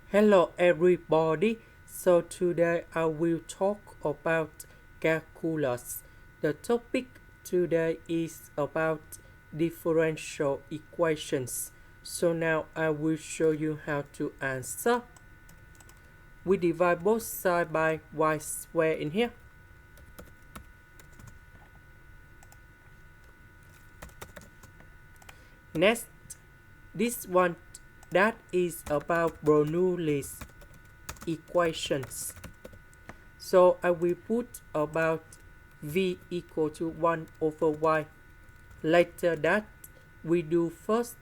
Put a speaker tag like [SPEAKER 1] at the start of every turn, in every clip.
[SPEAKER 1] Hello everybody, so today I will talk about calculus. The topic today is about differential equations. So now I will show you how to answer. We divide both sides by y squared in here. Next, this one that is about Bernoulli's equations. So I will put about v equal to 1 over y. Later that we do first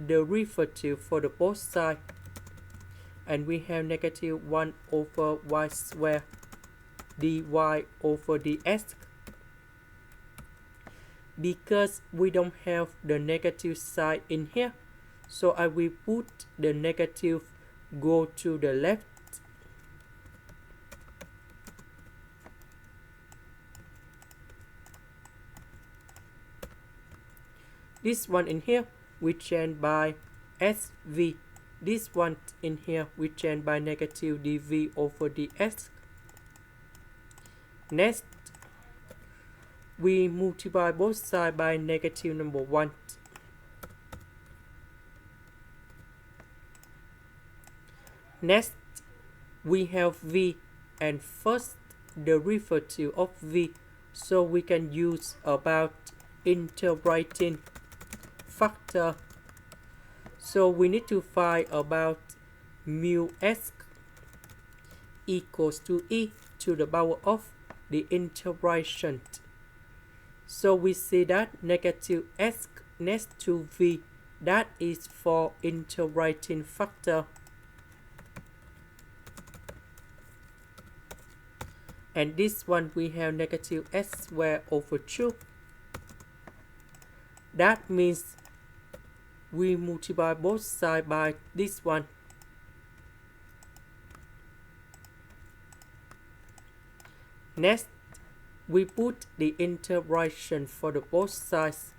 [SPEAKER 1] derivative for the both sides, and we have negative 1 over y squared dy over dx. Because we don't have the negative side in here, so I will put the negative go to the left. This one in here we change by SV. This one in here we change by negative dv over dx. Next, we multiply both sides by negative number 1. Next, we have v and first derivative of v, so we can use about integrating factor. So we need to find about mu s equals to e to the power of the integration. So we see that negative s next to v, that is for integrating factor. And this one we have negative s squared over 2. That means we multiply both sides by this one. Next, we put the integration for the both sides.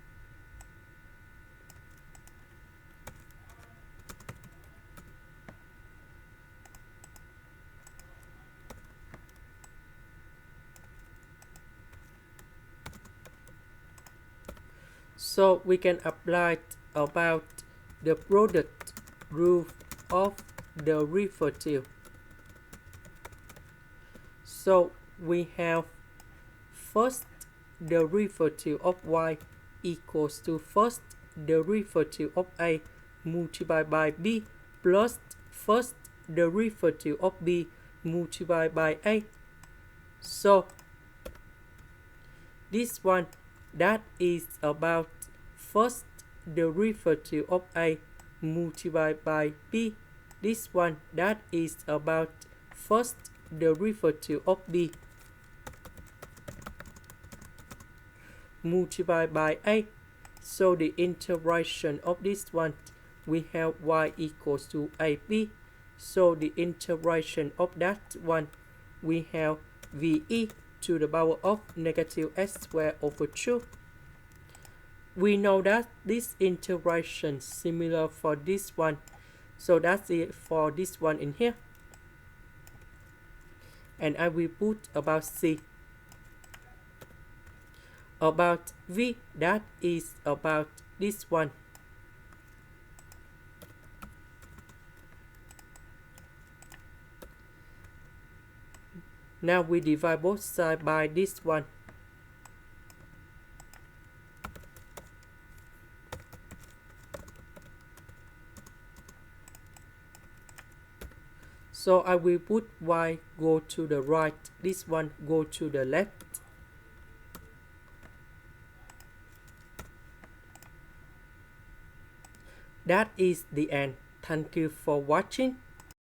[SPEAKER 1] So we can apply about the product rule of derivative. So we have first derivative of y equals to first derivative of a multiplied by b plus first derivative of b multiplied by a. So this one that is about first derivative of a multiplied by b. This one that is about first derivative of b multiplied by a. So the integration of this one, we have y equals to ab. So the integration of that one, we have ve to the power of negative s squared over 2. We know that this integration similar for this one, so that's it for this one in here. And I will put about c. About v, that is about this one. Now we divide both sides by this one. So I will put y go to the right, this one go to the left. That is the end. Thank you for watching.